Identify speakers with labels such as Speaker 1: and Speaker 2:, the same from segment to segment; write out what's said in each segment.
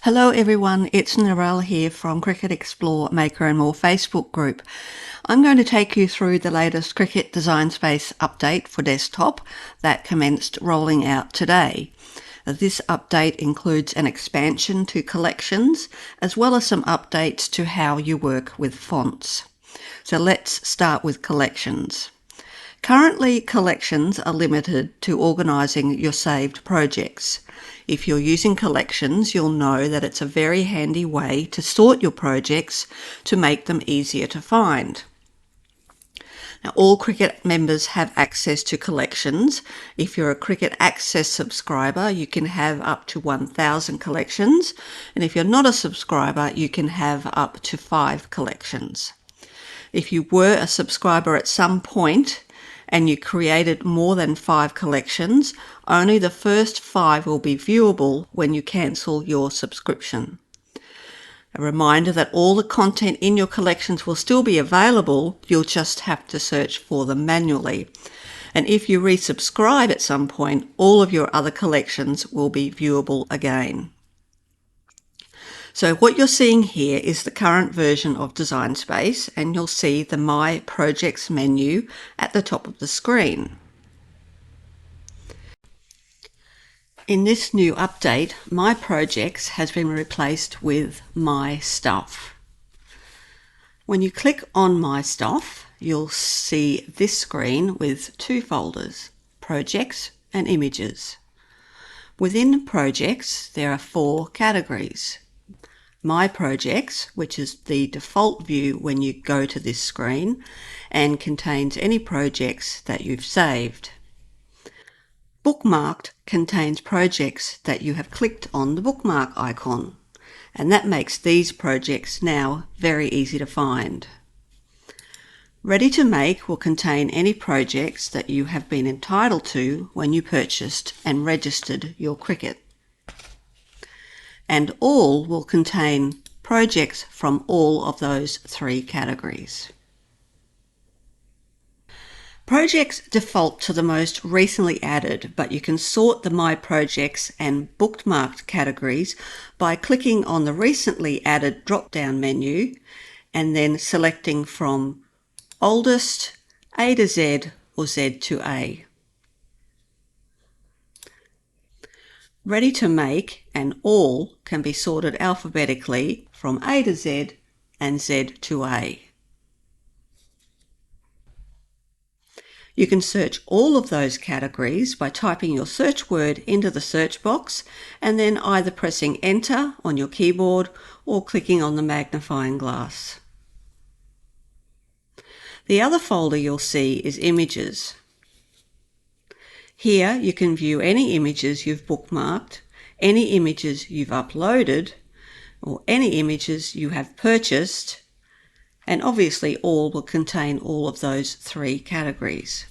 Speaker 1: Hello everyone, it's Narelle here from Cricut Explore Maker and More Facebook group. I'm going to take you through the latest Cricut Design Space update for desktop that commenced rolling out today. This update includes an expansion to collections as well as some updates to how you work with fonts. So let's start with collections. Currently, collections are limited to organising your saved projects. If you're using collections, you'll know that it's a very handy way to sort your projects to make them easier to find. Now, all Cricut members have access to collections. If you're a Cricut Access subscriber, you can have up to 1,000 collections. And if you're not a subscriber, you can have up to 5 collections. If you were a subscriber at some point, and you created more than 5 collections, only the first 5 will be viewable when you cancel your subscription. A reminder that all the content in your collections will still be available, you'll just have to search for them manually. And if you resubscribe at some point, all of your other collections will be viewable again. So what you're seeing here is the current version of Design Space, and you'll see the My Projects menu at the top of the screen. In this new update, My Projects has been replaced with My Stuff. When you click on My Stuff, you'll see this screen with 2 folders, Projects and Images. Within Projects, there are 4 categories. My Projects, which is the default view when you go to this screen and contains any projects that you've saved. Bookmarked contains projects that you have clicked on the bookmark icon, and that makes these projects now very easy to find. Ready to Make will contain any projects that you have been entitled to when you purchased and registered your Cricut. And All will contain projects from all of those 3 categories. Projects default to the most recently added, but you can sort the My Projects and Bookmarked categories by clicking on the recently added drop-down menu and then selecting from oldest, A to Z, or Z to A. Ready to Make and All can be sorted alphabetically from A to Z and Z to A. You can search all of those categories by typing your search word into the search box and then either pressing Enter on your keyboard or clicking on the magnifying glass. The other folder you'll see is Images. Here you can view any images you've bookmarked, any images you've uploaded, or any images you have purchased, and obviously All will contain all of those 3 categories.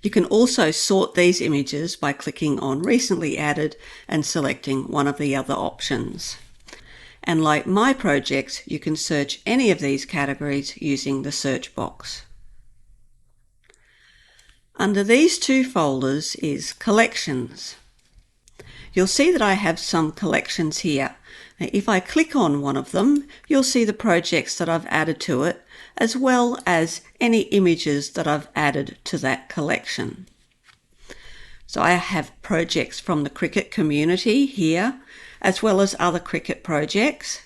Speaker 1: You can also sort these images by clicking on Recently Added and selecting one of the other options. And like My Projects, you can search any of these categories using the search box. Under these 2 folders is Collections. You'll see that I have some collections here. Now, if I click on one of them, you'll see the projects that I've added to it, as well as any images that I've added to that collection. So I have projects from the Cricut community here, as well as other Cricut projects.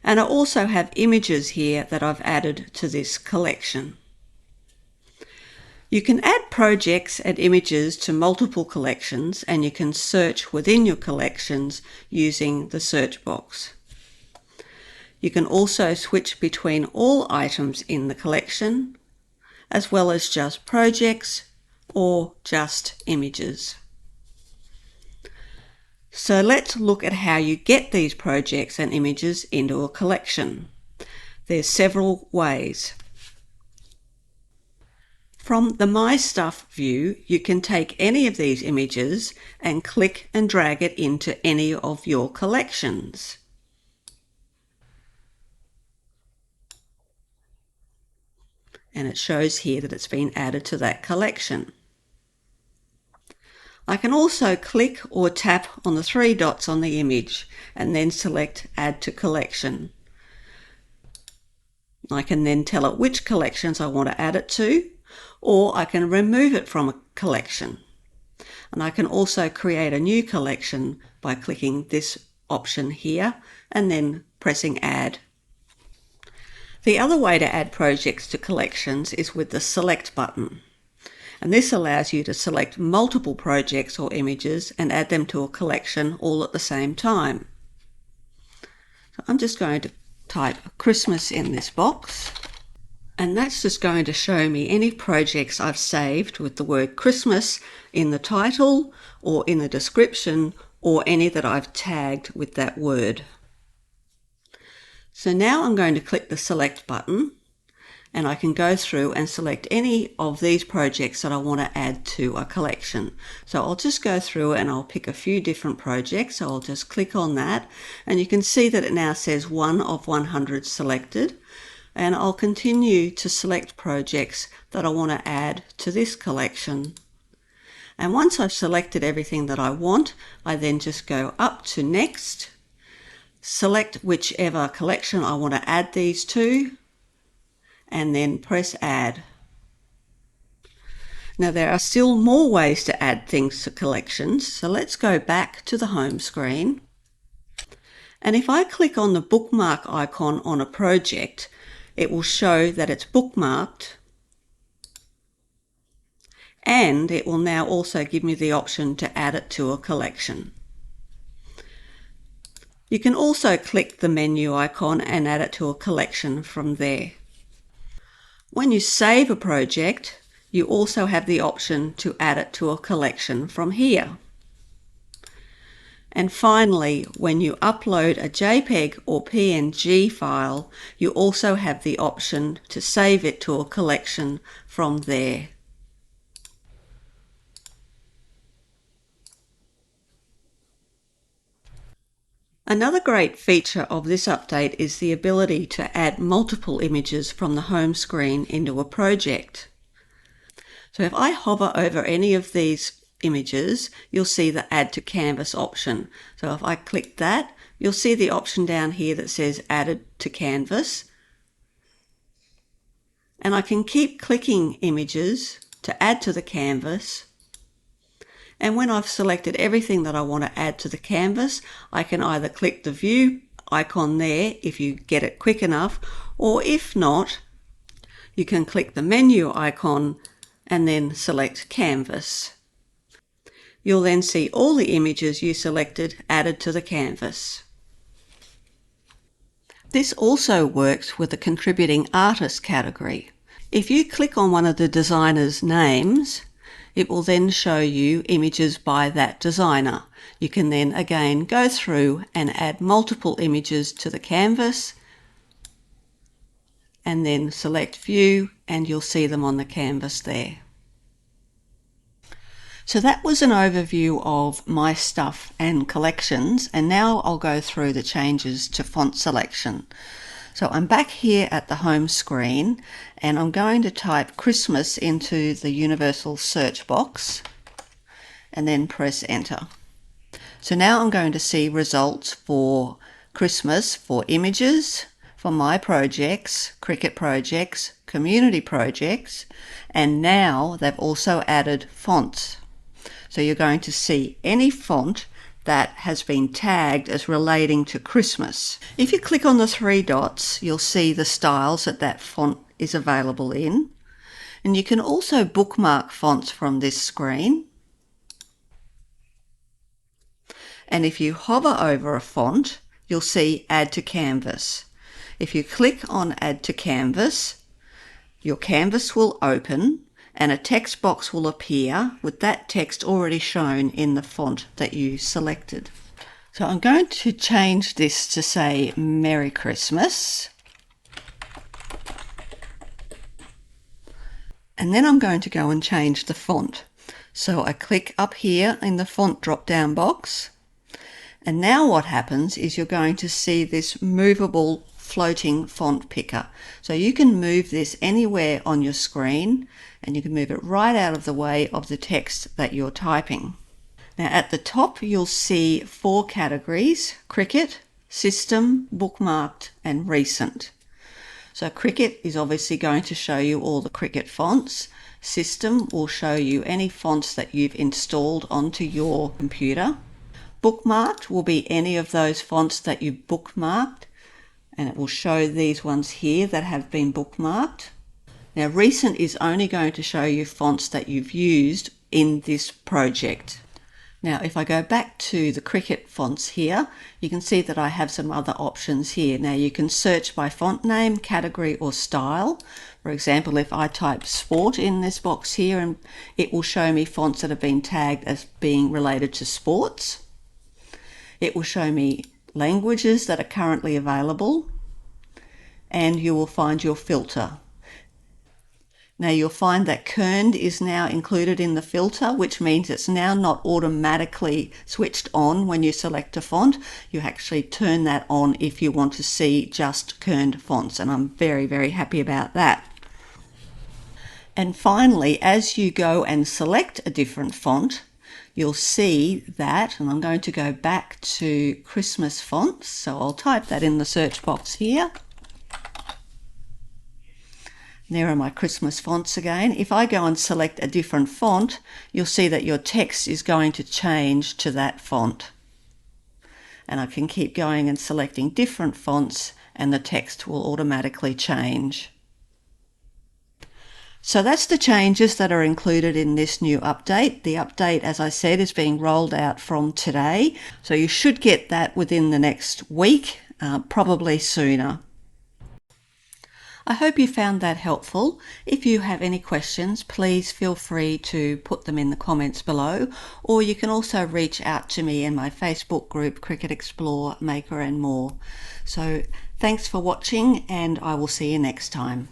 Speaker 1: And I also have images here that I've added to this collection. You can add projects and images to multiple collections, and you can search within your collections using the search box. You can also switch between all items in the collection, as well as just projects or just images. So let's look at how you get these projects and images into a collection. There's several ways. From the My Stuff view, you can take any of these images and click and drag it into any of your collections. And it shows here that it's been added to that collection. I can also click or tap on the three dots on the image and then select Add to Collection. I can then tell it which collections I want to add it to, or I can remove it from a collection. And I can also create a new collection by clicking this option here and then pressing Add. The other way to add projects to collections is with the Select button. And this allows you to select multiple projects or images and add them to a collection all at the same time. So I'm just going to type Christmas in this box, and that's just going to show me any projects I've saved with the word Christmas in the title or in the description, or any that I've tagged with that word. So now I'm going to click the Select button, and I can go through and select any of these projects that I want to add to a collection. So I'll just go through and I'll pick a few different projects. So I'll just click on that, and you can see that it now says 1 of 100 selected. And I'll continue to select projects that I want to add to this collection. And once I've selected everything that I want, I then just go up to Next, select whichever collection I want to add these to, and then press Add. Now there are still more ways to add things to collections, so let's go back to the home screen. And if I click on the bookmark icon on a project, it will show that it's bookmarked, and it will now also give me the option to add it to a collection. You can also click the menu icon and add it to a collection from there. When you save a project, you also have the option to add it to a collection from here. And finally, when you upload a JPEG or PNG file, you also have the option to save it to a collection from there. Another great feature of this update is the ability to add multiple images from the home screen into a project. So if I hover over any of these images, you'll see the Add to Canvas option. So if I click that, you'll see the option down here that says Added to Canvas. And I can keep clicking images to add to the canvas. And when I've selected everything that I want to add to the canvas, I can either click the view icon there if you get it quick enough, or if not, you can click the menu icon and then select canvas. You'll then see all the images you selected added to the canvas. This also works with the contributing artist category. If you click on one of the designer's names, it will then show you images by that designer. You can then again go through and add multiple images to the canvas and then select View, and you'll see them on the canvas there. So that was an overview of my stuff and collections, and now I'll go through the changes to font selection. So I'm back here at the home screen, and I'm going to type Christmas into the universal search box and then press enter. So now I'm going to see results for Christmas for images, for my projects, Cricut projects, community projects, and now they've also added fonts. So you're going to see any font that has been tagged as relating to Christmas. If you click on the three dots, you'll see the styles that that font is available in. And you can also bookmark fonts from this screen. And if you hover over a font, you'll see Add to Canvas. If you click on Add to Canvas, your canvas will open and a text box will appear with that text already shown in the font that you selected. So I'm going to change this to say Merry Christmas. And then I'm going to go and change the font. So I click up here in the font drop-down box. And now what happens is you're going to see this movable floating font picker. So you can move this anywhere on your screen, and you can move it right out of the way of the text that you're typing. Now at the top you'll see 4 categories: Cricut, System, Bookmarked and Recent. So Cricut is obviously going to show you all the Cricut fonts. System will show you any fonts that you've installed onto your computer. Bookmarked will be any of those fonts that you've bookmarked, and it will show these ones here that have been bookmarked. Now Recent is only going to show you fonts that you've used in this project. Now if I go back to the Cricut fonts here, you can see that I have some other options here. Now you can search by font name, category or style. For example, if I type sport in this box here, and it will show me fonts that have been tagged as being related to sports. It will show me languages that are currently available, and you will find your filter. Now you'll find that kerned is now included in the filter, which means it's now not automatically switched on when you select a font. You actually turn that on if you want to see just kerned fonts, and I'm very, very happy about that. And finally, as you go and select a different font, you'll see that, and I'm going to go back to Christmas fonts, so I'll type that in the search box here. There are my Christmas fonts again. If I go and select a different font, you'll see that your text is going to change to that font. And I can keep going and selecting different fonts, and the text will automatically change. So that's the changes that are included in this new update. The update, as I said, is being rolled out from today. So you should get that within the next week, probably sooner. I hope you found that helpful. If you have any questions, please feel free to put them in the comments below, or you can also reach out to me in my Facebook group, Cricut Explore, Maker and More. So thanks for watching, and I will see you next time.